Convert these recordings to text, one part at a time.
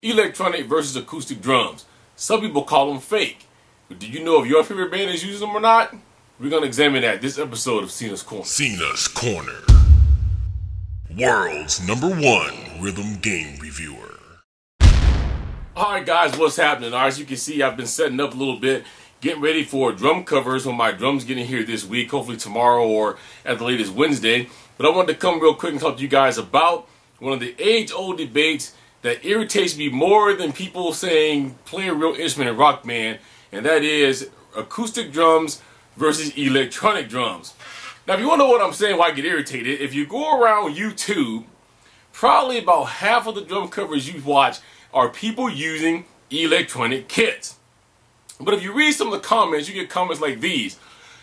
Electronic versus acoustic drums. Some people call them fake. But do you know if your favorite band is using them or not? We're going to examine that this episode of Cena's Corner. Cena's Corner. World's #1 rhythm game reviewer. Alright guys, what's happening? As you can see, I've been setting up a little bit, getting ready for drum covers when my drums getting here this week, hopefully tomorrow or at the latest Wednesday. But I wanted to come real quick and talk to you guys about one of the age-old debates that irritates me more than people saying play a real instrument in rock band, and that is acoustic drums versus electronic drums. Now, if you want to know what I'm saying, why I get irritated, if you go around YouTube, probably about half of the drum covers you watch are people using electronic kits. But if you read some of the comments, you get comments like these.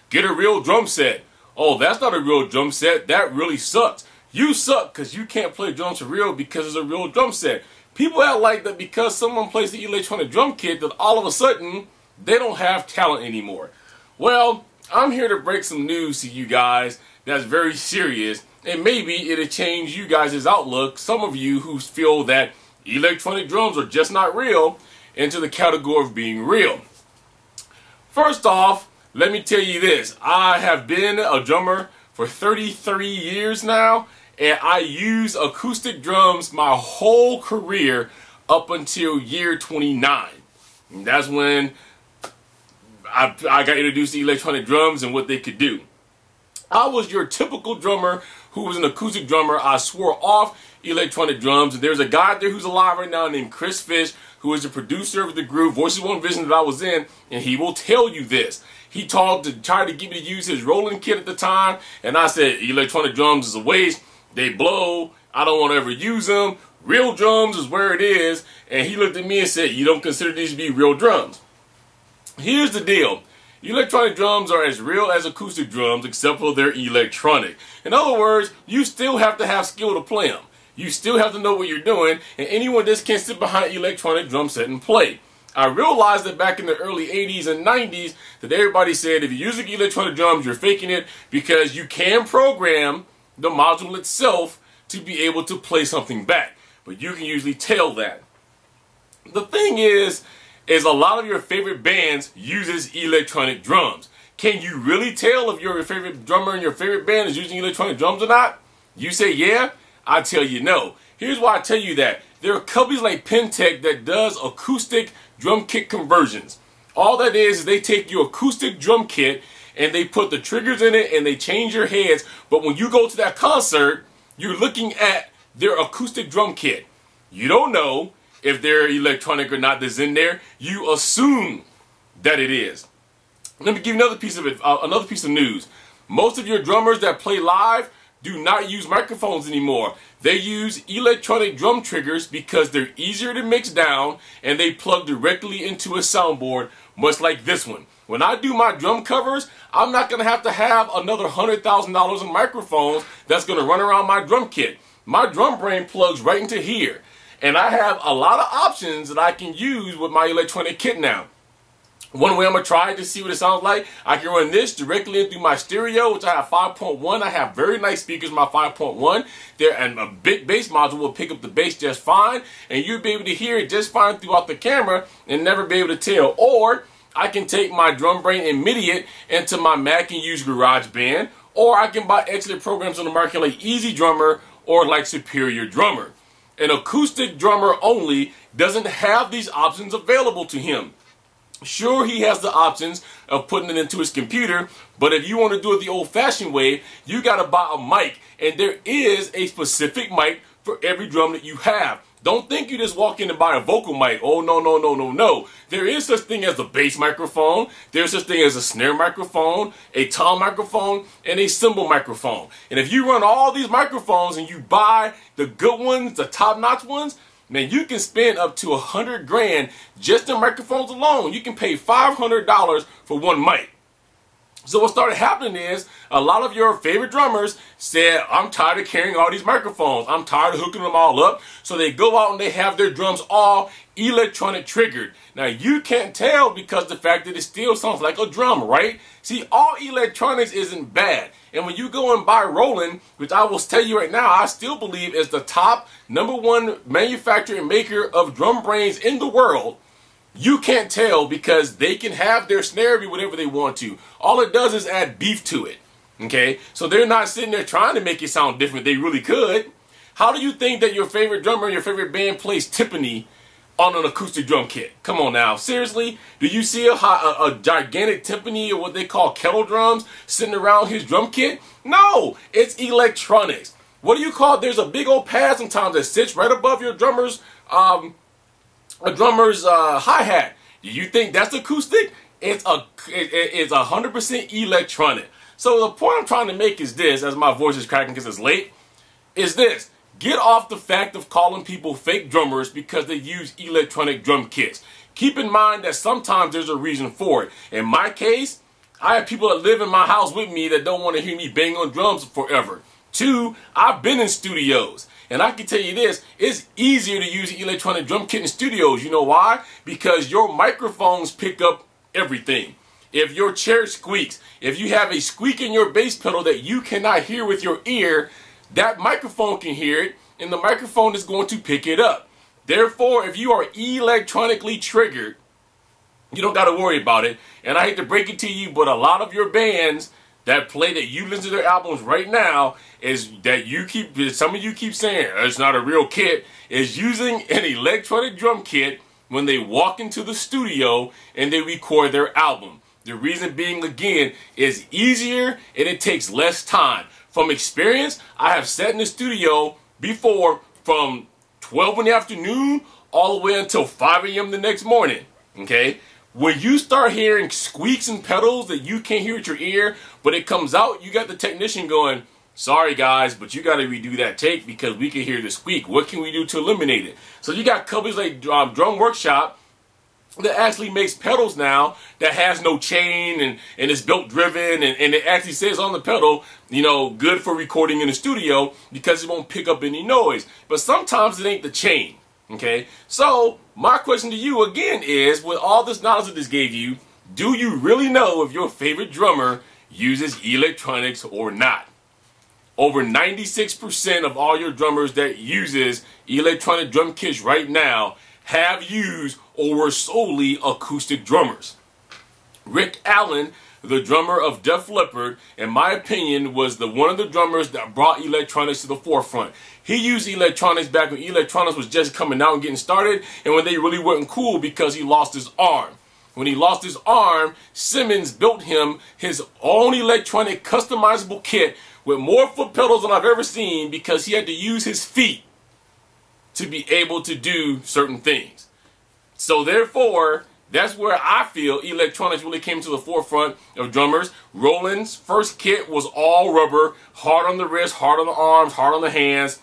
Get a real drum set. Oh, that's not a real drum set. That really sucks. You suck because you can't play drums for real because it's a real drum set. People act like that because someone plays the electronic drum kit that all of a sudden they don't have talent anymore. Well, I'm here to break some news to you guys that's very serious, and maybe it'll change you guys' outlook, some of you who feel that electronic drums are just not real, into the category of being real. First off, let me tell you this. I have been a drummer for 33 years now, and I use acoustic drums my whole career up until year 29. And that's when I got introduced to electronic drums and what they could do. I was your typical drummer who was an acoustic drummer. I swore off electronic drums. And there's a guy there who's alive right now named Chris Fish, who is the producer of the group Voices One Vision that I was in, and he will tell you this. He tried to get me to use his Roland kit at the time, and I said electronic drums is a waste. They blow. I don't want to ever use them. Real drums is where it is. And he looked at me and said, you don't consider these to be real drums. Here's the deal. Electronic drums are as real as acoustic drums, except for they're electronic. In other words, you still have to have skill to play them. You still have to know what you're doing, and anyone just can't sit behind an electronic drum set and play. I realized that back in the early 80s and 90s that everybody said if you're using electronic drums, you're faking it because you can program the module itself to be able to play something back. But you can usually tell that. The thing is a lot of your favorite bands uses electronic drums. Can you really tell if your favorite drummer and your favorite band is using electronic drums or not? You say yeah, I tell you no. Here's why I tell you that. There are companies like Pentec that does acoustic drum kit conversions. All that is they take your acoustic drum kit and they put the triggers in it and they change your heads. But when you go to that concert, you're looking at their acoustic drum kit. You don't know if they're electronic or not that's in there. You assume that it is. Let me give you another piece of news. Most of your drummers that play live do not use microphones anymore. They use electronic drum triggers because they're easier to mix down and they plug directly into a soundboard, much like this one. When I do my drum covers, I'm not going to have another $100,000 in microphones that's going to run around my drum kit. My drum brain plugs right into here. And I have a lot of options that I can use with my electronic kit now. One way I'm going to try it to see what it sounds like, I can run this directly in through my stereo, which I have 5.1. I have very nice speakers in my 5.1. There, and a big bass module will pick up the bass just fine. And you'll be able to hear it just fine throughout the camera and never be able to tell. Or I can take my drum brain and MIDI it into my Mac and use GarageBand. Or I can buy excellent programs on the market like Easy Drummer or like Superior Drummer. An acoustic drummer only doesn't have these options available to him. Sure, he has the options of putting it into his computer, but if you want to do it the old-fashioned way, you got to buy a mic, and there is a specific mic for every drum that you have. Don't think you just walk in and buy a vocal mic. Oh, no, no, no, no, no. There is such thing as a bass microphone. There's such thing as a snare microphone, a tom microphone, and a cymbal microphone. And if you run all these microphones and you buy the good ones, the top-notch ones, man, you can spend up to $100 grand just in microphones alone. You can pay $500 for one mic. So what started happening is a lot of your favorite drummers said, I'm tired of carrying all these microphones. I'm tired of hooking them all up. So they go out and they have their drums all electronic triggered. Now you can't tell because the fact that it still sounds like a drum, right? See, all electronics isn't bad. And when you go and buy Roland, which I will tell you right now, I still believe is the top #1 manufacturer and maker of drum brains in the world, you can't tell because they can have their snare be whatever they want to. All it does is add beef to it. Okay? So they're not sitting there trying to make it sound different. They really could. How do you think that your favorite drummer and your favorite band plays Tiffany on an acoustic drum kit? Come on now. Seriously? Do you see a gigantic timpani or what they call kettle drums sitting around his drum kit? No. It's electronics. What do you call it? There's a big old pad sometimes that sits right above your drummer's hi-hat. Do you think that's acoustic? It's 100% electronic. So the point I'm trying to make is this, as my voice is cracking because it's late, is this. Get off the fact of calling people fake drummers because they use electronic drum kits. Keep in mind that sometimes there's a reason for it. In my case, I have people that live in my house with me that don't want to hear me bang on drums forever. 2, I've been in studios. And I can tell you this, it's easier to use an electronic drum kit in studios. You know why? Because your microphones pick up everything. If your chair squeaks, if you have a squeak in your bass pedal that you cannot hear with your ear, that microphone can hear it, and the microphone is going to pick it up. Therefore, if you are electronically triggered, you don't got to worry about it. And I hate to break it to you, but a lot of your bands that play, that you listen to their albums right now, is that some of you keep saying it's not a real kit, is using an electronic drum kit when they walk into the studio and they record their album. The reason being, again, is easier and it takes less time. From experience, I have sat in the studio before from 12 in the afternoon all the way until 5 a.m. the next morning. Okay? When you start hearing squeaks and pedals that you can't hear with your ear, but it comes out, you got the technician going, sorry guys, but you got to redo that take because we can hear the squeak. What can we do to eliminate it? So you got companies like Drum Workshop that actually makes pedals now that has no chain and it's belt driven and it actually says on the pedal, you know, good for recording in the studio because it won't pick up any noise. But sometimes it ain't the chain. Okay, so my question to you again is, with all this knowledge that this gave you, do you really know if your favorite drummer uses electronics or not? Over 96% of all your drummers that uses electronic drum kits right now have used or were solely acoustic drummers. Rick Allen, the drummer of Def Leppard, in my opinion, was one of the drummers that brought electronics to the forefront. He used electronics back when electronics was just coming out and getting started, and when they really weren't cool because he lost his arm. When he lost his arm, Simmons built him his own electronic customizable kit with more foot pedals than I've ever seen because he had to use his feet to be able to do certain things. So therefore, that's where I feel electronics really came to the forefront of drummers. Roland's first kit was all rubber, hard on the wrist, hard on the arms, hard on the hands.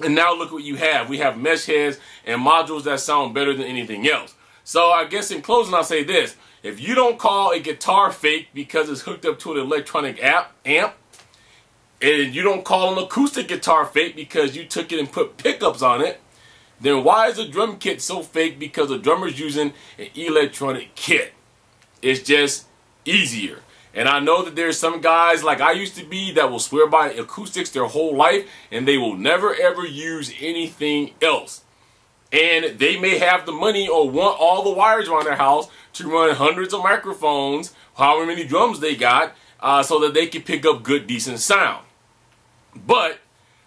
And now look what you have. We have mesh heads and modules that sound better than anything else. So I guess in closing, I'll say this. If you don't call a guitar fake because it's hooked up to an electronic amp, and you don't call an acoustic guitar fake because you took it and put pickups on it, then why is a drum kit so fake because the drummer's using an electronic kit? It's just easier. And I know that there's some guys like I used to be that will swear by acoustics their whole life and they will never ever use anything else. And they may have the money or want all the wires around their house to run hundreds of microphones, however many drums they got, so that they can pick up good, decent sound. But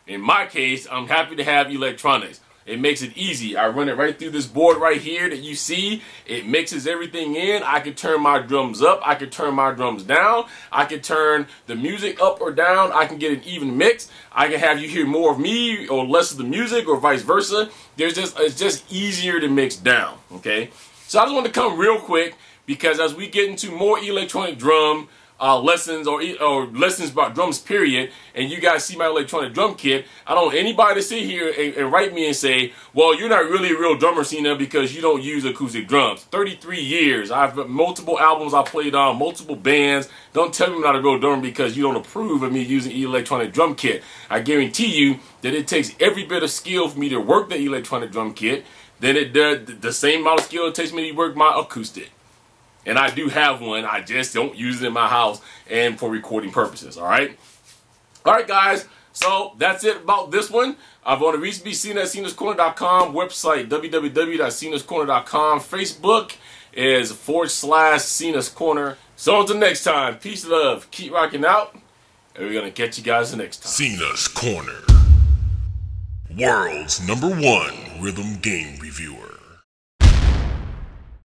in my case, I'm happy to have electronics. It makes it easy. I run it right through this board right here that you see. It mixes everything in. I can turn my drums up. I can turn my drums down. I can turn the music up or down. I can get an even mix. I can have you hear more of me or less of the music or vice versa. It's just easier to mix down, okay? So I just want to come real quick because as we get into more electronic drum lessons or lessons about drums, period, and you guys see my electronic drum kit, I don't want anybody to sit here and write me and say, well, you're not really a real drummer, Cena, because you don't use acoustic drums. 33 years. I've got multiple albums I played on, multiple bands. Don't tell me I'm not a real drummer because you don't approve of me using electronic drum kit. I guarantee you that it takes every bit of skill for me to work the electronic drum kit than it does the same amount of skill it takes me to work my acoustic. And I do have one. I just don't use it in my house and for recording purposes. All right. All right, guys. So that's it about this one. I've on to reach me, Cena at cenascorner.com, website www.cenascorner.com, Facebook is /Cena's Corner. So until next time, peace and love. Keep rocking out, and we're gonna catch you guys the next time. Cena's Corner, world's #1 rhythm game reviewer.